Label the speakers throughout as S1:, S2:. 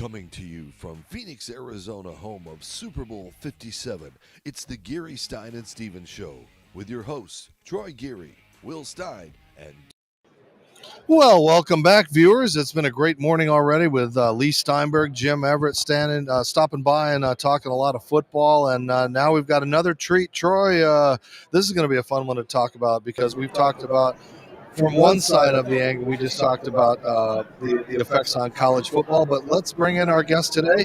S1: Coming to you from Phoenix, Arizona, home of Super Bowl 57, it's the Geary, Stein and Stevens Show with your hosts, Troy Geary, Will Stein, and...
S2: Well, welcome back, viewers. It's been a great morning already with Lee Steinberg, Jim Everett stopping by and talking a lot of football. And now we've got another treat. Troy, this is going to be a fun one to talk about because we've talked about, from one side of the angle, we just talked about the effects on college football. But let's bring in our guest today.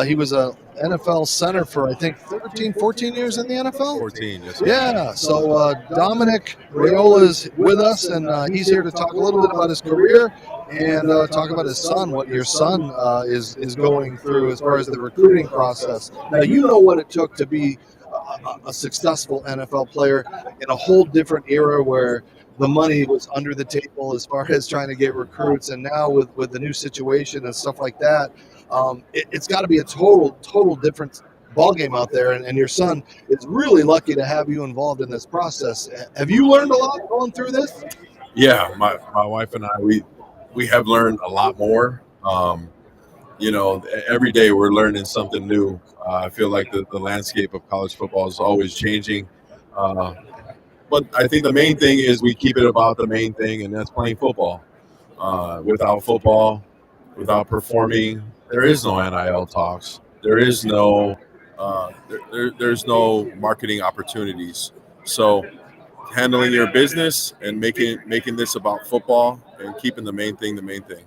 S2: He was a NFL center for, I think, 13, 14 years in the NFL?
S3: 14, yes.
S2: Yeah, so Dominic Raiola is with us, and he's here to talk a little bit about his career and talk about his son, what your son is going through as far as the recruiting process. Now, you know what it took to be a successful NFL player in a whole different era where the money was under the table as far as trying to get recruits, and now with the new situation and stuff like that, it's got to be a total different ballgame out there, and your son is really lucky to have you involved in this process. Have you learned a lot going through this?
S3: Yeah, my wife and I, we have learned a lot more. Every day we're learning something new. I feel like the landscape of college football is always changing. But I think the main thing is we keep it about the main thing, and that's playing football. Without football, without performing, there is no NIL talks. There is no there's no marketing opportunities. So handling your business and making this about football and keeping the main thing the main thing.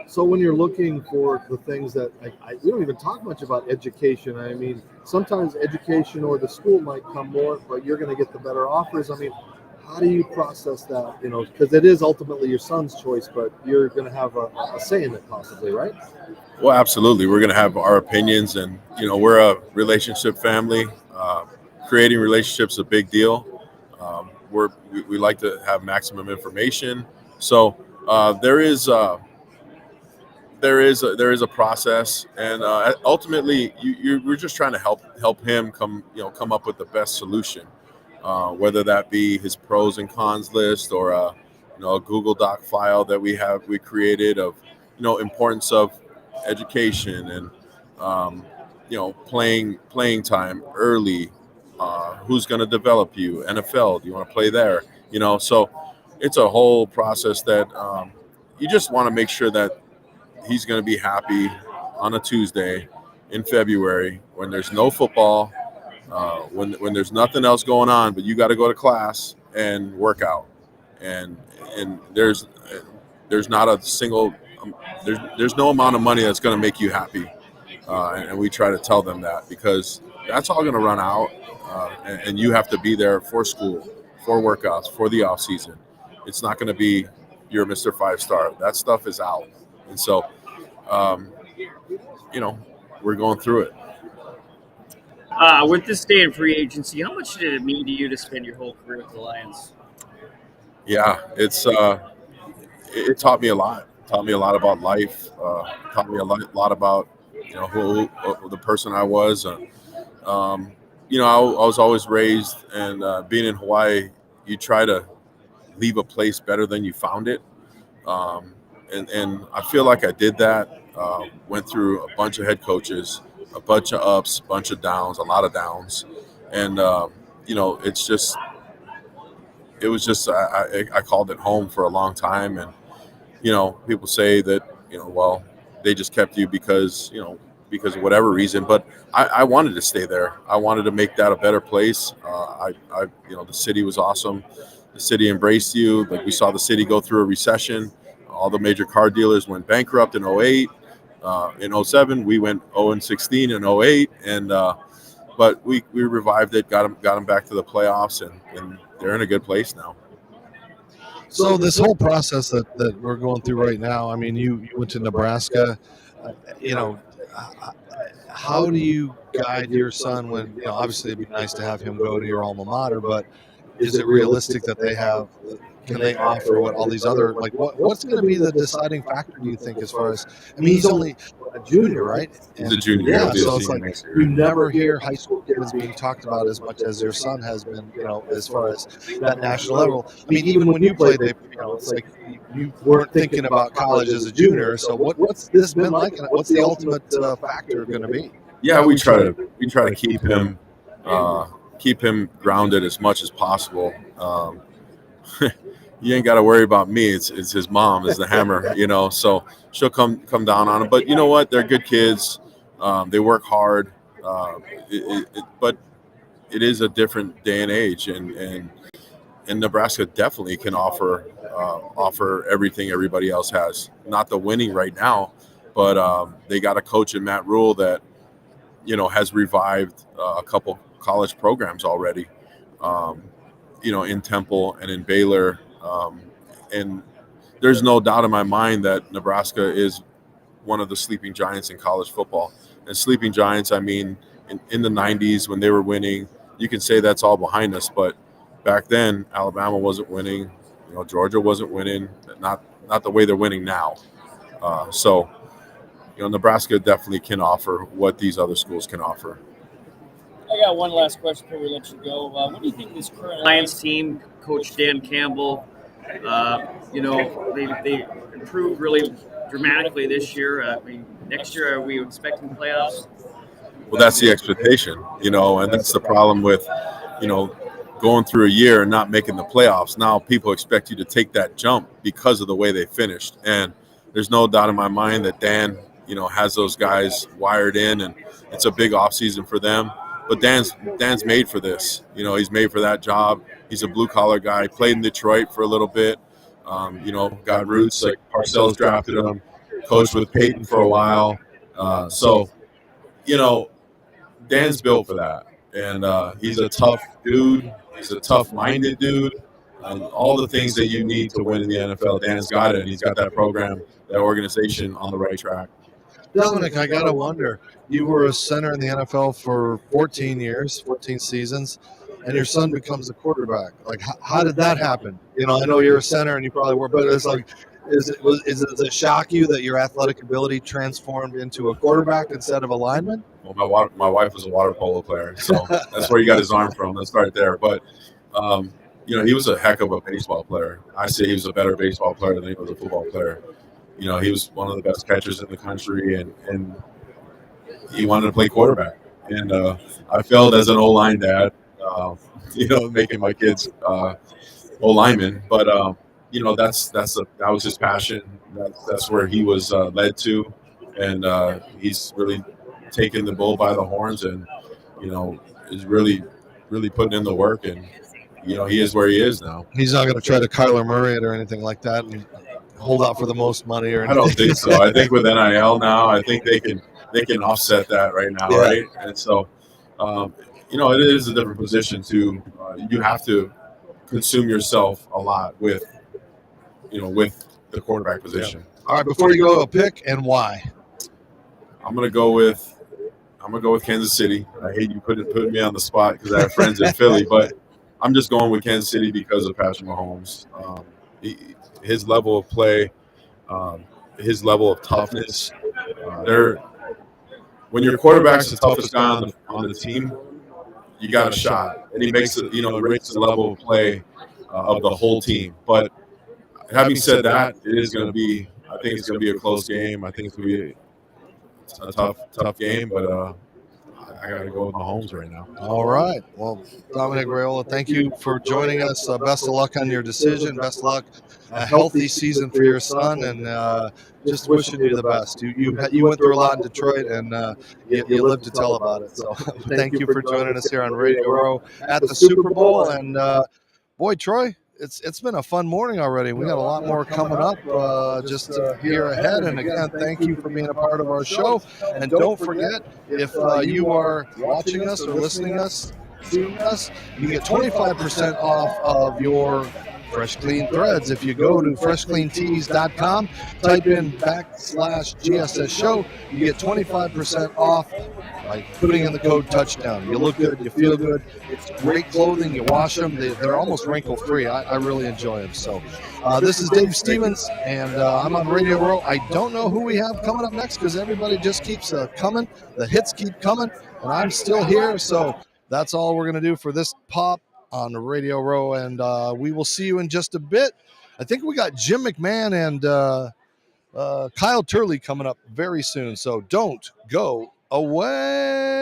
S2: So when you're looking for the things that we don't even talk much about education. I mean, sometimes education or the school might come more, but you're going to get the better offers. I mean, how do you process that? Because it is ultimately your son's choice, but you're going to have a say in it possibly, right?
S3: Well, absolutely. We're going to have our opinions, and we're a relationship family. Creating relationships is a big deal. We like to have maximum information. So there is a process, and ultimately we're just trying to help him come up with the best solution, whether that be his pros and cons list or a Google Doc file that we created of importance of education and playing time early, who's going to develop you, NFL, do you want to play there, so it's a whole process that you just want to make sure that he's going to be happy on a Tuesday in February when there's no football, when there's nothing else going on, but you got to go to class and work out. And there's not a single there's no amount of money that's going to make you happy. And we try to tell them that because that's all going to run out. And you have to be there for school, for workouts, for the off season. It's not going to be your Mr. 5-star. That stuff is out. And so, we're going through it.
S4: With this day in free agency, how much did it mean to you to spend your whole career with the Lions?
S3: Yeah, it taught me a lot. Taught me a lot about life. Taught me a lot about who the person I was. I was always raised, and being in Hawaii, you try to leave a place better than you found it. And I feel like I did that. Went through a bunch of head coaches, a bunch of ups, a bunch of downs, a lot of downs, and it was just I called it home for a long time. And people say that well, they just kept you because of whatever reason, but I wanted to stay there. I wanted to make that a better place. The city was awesome. The city embraced you. Like, we saw the city go through a recession. All the major car dealers went bankrupt in 08. In 07, we went 0-16 in 08, and but we revived it, got them back to the playoffs, and they're in a good place now.
S2: So this whole process that we're going through right now, I mean, you went to Nebraska, how do you guide your son when, obviously it'd be nice to have him go to your alma mater, but is it realistic that they have can they offer what all these other, like, what's going to be the deciding factor, do you think, as far as, I mean, he's only a junior, right?
S3: He's a junior.
S2: Yeah,
S3: He'll be a
S2: so it's
S3: senior
S2: like
S3: next year.
S2: you never hear high school kids being talked about as much as your son has been, as far as that national level. I mean, even when you played, it's like you weren't thinking about college as a junior. So what's this been like, and what's the ultimate factor going to be?
S3: Yeah, we try to keep him grounded as much as possible. You ain't got to worry about me. It's his mom is the hammer, So she'll come down on him. But you know what? They're good kids. They work hard. But it is a different day and age, and Nebraska definitely can offer everything everybody else has. Not the winning right now, but they got a coach in Matt Rule that has revived a couple college programs already. In Temple and in Baylor. And there's no doubt in my mind that Nebraska is one of the sleeping giants in college football. And sleeping giants, I mean, in the 90s when they were winning, you can say that's all behind us. But back then, Alabama wasn't winning. Georgia wasn't winning. Not the way they're winning now. So Nebraska definitely can offer what these other schools can offer.
S4: I got one last question before we let you go. What do you think this current Lions team, Coach Dan Campbell, they improved really dramatically this year. I mean, next year, are we expecting playoffs?
S3: Well, that's the expectation, and that's the problem with, going through a year and not making the playoffs. Now people expect you to take that jump because of the way they finished. And there's no doubt in my mind that Dan, has those guys wired in, and it's a big offseason for them. But Dan's made for this. He's made for that job. He's a blue-collar guy. Played in Detroit for a little bit. Got roots. Like Parcells drafted him. Coached with Peyton for a while. So, Dan's built for that. And he's a tough dude. He's a tough-minded dude. And all the things that you need to win in the NFL, Dan's got it. And he's got that program, that organization on the right track.
S2: Dominic, I got to wonder, you were a center in the NFL for 14 years, 14 seasons, and your son becomes a quarterback. Like, how did that happen? I know you're a center and you probably were, but it's like, does it shock you that your athletic ability transformed into a quarterback instead of a lineman?
S3: Well, my wife was a water polo player, so that's where he got his arm from. Let's start there. But, he was a heck of a baseball player. I say he was a better baseball player than he was a football player. He was one of the best catchers in the country, and he wanted to play quarterback. And I failed as an O-line dad, making my kids O-linemen. But that was his passion. That's where he was led to, and he's really taken the bull by the horns, and is really, really putting in the work. And he is where he is now.
S2: He's not going to try to Kyler Murray it or anything like that. And hold out for the most money or anything.
S3: I don't think so. I think with NIL now, I think they can offset that right now, yeah. Right? And so, it is a different position too. You have to consume yourself a lot with the quarterback position.
S2: Yeah. All right, before you go, a pick and why?
S3: I'm gonna go with Kansas City. I hate you putting me on the spot because I have friends in Philly, but I'm just going with Kansas City because of Patrick Mahomes. His level of play, his level of toughness. When your quarterback's the toughest guy on the team, you got a shot, and he makes it. It raises the level of play of the whole team. But having said that, I think it's going to be a close game. I think it's going to be a tough game, but I got to go with Mahomes right now.
S2: All right. Well, Dominic Raiola, thank you for joining us. Best of luck on your decision. Best of luck. A healthy season for your son, and just wishing you the best. You went through a lot in Detroit, and you lived to tell about it. So thank you for joining us here on Radio Row at the Super Bowl. And boy, Troy, it's been a fun morning already. We got a lot more coming up just here ahead. And again, thank you for being a part of our show. And don't forget, if you are watching us or listening us, seeing us, you get 25% off of your Fresh Clean Threads. If you go to freshcleantees.com, type in /GSS show, you get 25% off by putting in the code touchdown. You look good, you feel good. It's great clothing. You wash them, they're almost wrinkle free. I really enjoy them. So this is Dave Stevens, and I'm on Radio Row. I don't know who we have coming up next because everybody just keeps coming. The hits keep coming, and I'm still here. So that's all we're going to do for this pop on the Radio Row, and we will see you in just a bit. I think we got Jim McMahon and Kyle Turley coming up very soon, so don't go away.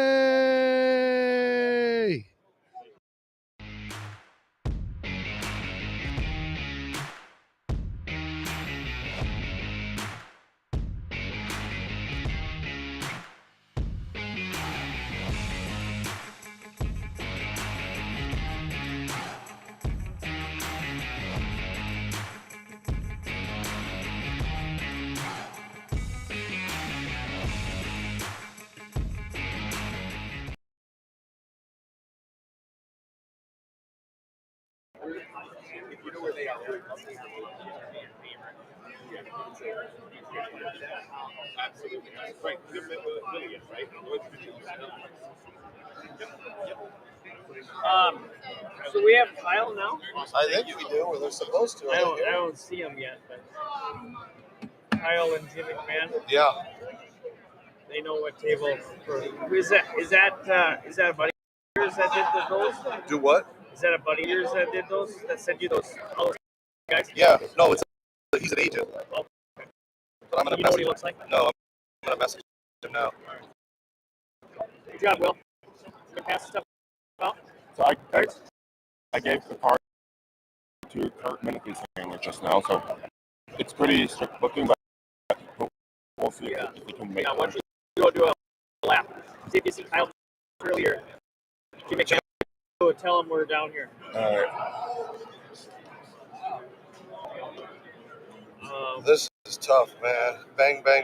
S4: So we have Kyle now?
S2: I think we do, or they're supposed to.
S4: I don't see him yet, but Kyle and Jim McMahon.
S2: Yeah.
S4: They know what table. Is that a buddy of yours that did those?
S2: Do what?
S4: Is that a buddy of yours that did those? That sent you those all those guys?
S2: Yeah. No, he's an agent.
S4: Oh.
S2: But I'm gonna
S4: you know what he looks like?
S2: No, I'm gonna message him now.
S4: Good job, Will. You can pass the stuff out.
S5: So I gave the card to Kurt Minikin's family just now, so it's pretty strict booking, but we'll see if we can make
S4: Why don't you go do a lap? See if you see Kyle earlier. You make sure tell him we're down here.
S2: This is tough, man. Bang, bang, bang.